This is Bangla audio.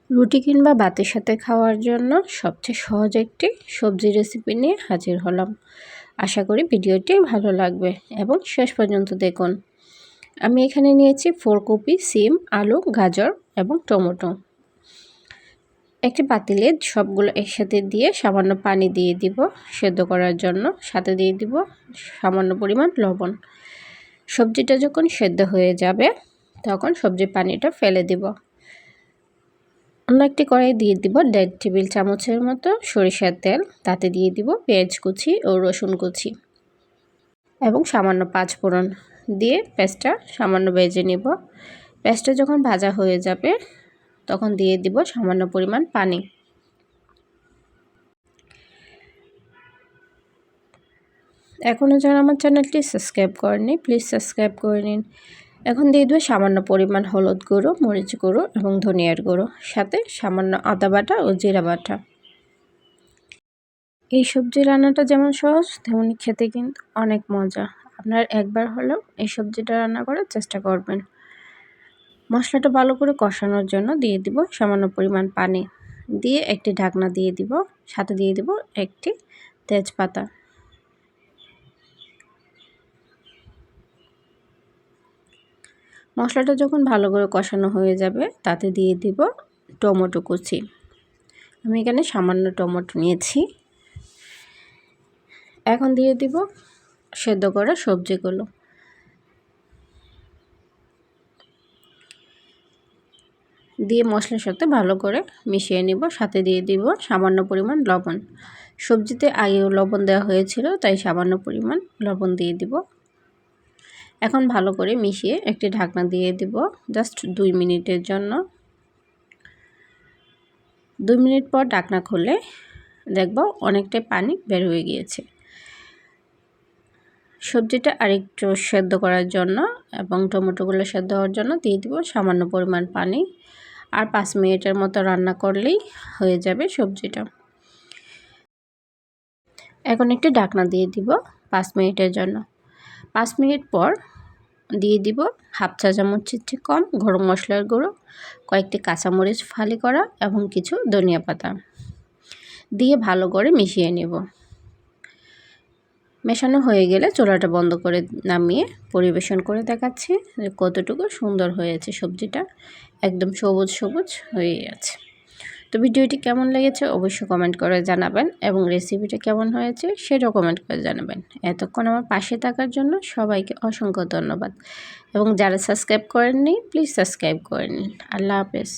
রুটি কিংবা ভাতের সাথে খাওয়ার জন্য সবচেয়ে সহজ একটি সবজি রেসিপি নিয়ে হাজির হলাম। আশা করি ভিডিওটি ভালো লাগবে এবং শেষ পর্যন্ত দেখুন। আমি এখানে নিয়েছি ফুলকপি, সিম, আলু, গাজর এবং টমেটো। একটি পাতিলে সবগুলো একসাথে দিয়ে সামান্য পানি দিয়ে দিব সেদ্ধ করার জন্য, সাথে দিয়ে দিব সামান্য পরিমাণ লবণ। সবজিটা যখন সেদ্ধ হয়ে যাবে তখন সবজির পানিটা ফেলে দিব। অন্য একটি কড়াই দিয়ে দিব 1.5 টেবিল চামচের মতো সরিষার তেল, তাতে দিয়ে দিব পেঁয়াজ কুচি ও রসুন কুচি এবং সামান্য 5 ফোড়ন দিয়ে পেঁয়াজটা সামান্য ভেজে নেব। পেঁয়াজটা যখন ভাজা হয়ে যাবে তখন দিয়ে দিব সামান্য পরিমাণ পানি। এখনও যারা আমার চ্যানেলটি সাবস্ক্রাইব করেনি প্লিজ সাবস্ক্রাইব করে নিন। এখন দিয়ে দেবো সামান্য পরিমাণ হলুদ গুঁড়ো, মরিচ গুঁড়ো এবং ধনিয়ার গুঁড়ো, সাথে সামান্য আদা বাটা ও জিরা বাটা। এই সবজি রান্নাটা যেমন সহজ তেমনি খেতে কিন্তু অনেক মজা। আপনারা একবার হলেও এই সবজিটা রান্না করার চেষ্টা করবেন। মশলাটা ভালো করে কষানোর জন্য দিয়ে দিব সামান্য পরিমাণ পানি, দিয়ে একটি ঢাকনা দিয়ে দিব, সাথে দিয়ে দিব একটি তেজপাতা। মশলাটা যখন ভালো করে কষানো হয়ে যাবে তাতে দিয়ে দিব টমেটো কুচি। আমি এখানে সামান্য টমেটো নিয়েছি। এখন দিয়ে দিব সেদ্ধ করা সবজিগুলো। দিয়ে মশলার সাথে ভালো করে মিশিয়ে নিব, সাথে দিয়ে দিব সামান্য পরিমাণ লবণ। সবজিতে আগেও লবণ দেওয়া হয়েছিল তাই সামান্য পরিমাণ লবণ দিয়ে দিব। এখন ভালো করে মিশিয়ে একটি ঢাকনা দিয়ে দিব জাস্ট 2 মিনিটের জন্য। 2 মিনিট পর ঢাকনা খুলে দেখব অনেকটাই পানি বের হয়ে গিয়েছে। সবজিটা আরেকটু সেদ্ধ করার জন্য এবং টমেটোগুলো সেদ্ধ হওয়ার জন্য দিয়ে দিব সামান্য পরিমাণ পানি। আর 5 মিনিটের মতো রান্না করলেই হয়ে যাবে সবজিটা। এখন একটি ঢাকনা দিয়ে দিব 5 মিনিটের জন্য। 5 মিনিট পর দিয়ে দিব হাফ চা চামচের চেয়ে কম গরম মশলার গুঁড়ো, কয়েকটি কাঁচামরিচ ফালি করা এবং কিছু ধনিয়া পাতা দিয়ে ভালো করে মিশিয়ে নেব। মেশানো হয়ে গেলে চুলাটা বন্ধ করে নামিয়ে পরিবেশন করে দেখাচ্ছি যে কতটুকু সুন্দর হয়েছে। সবজিটা একদম সবুজ সবুজ হয়ে আছে। তো ভিডিওটি কেমন লেগেছে অবশ্যই কমেন্ট করে জানাবেন এবং রেসিপিটা কেমন হয়েছে সেটাও কমেন্ট করে জানাবেন। এতক্ষণ আমার পাশে থাকার জন্য সবাইকে অসংখ্য ধন্যবাদ এবং যারা সাবস্ক্রাইব করেননি প্লিজ সাবস্ক্রাইব করে নিন। আল্লাহ হাফেজ।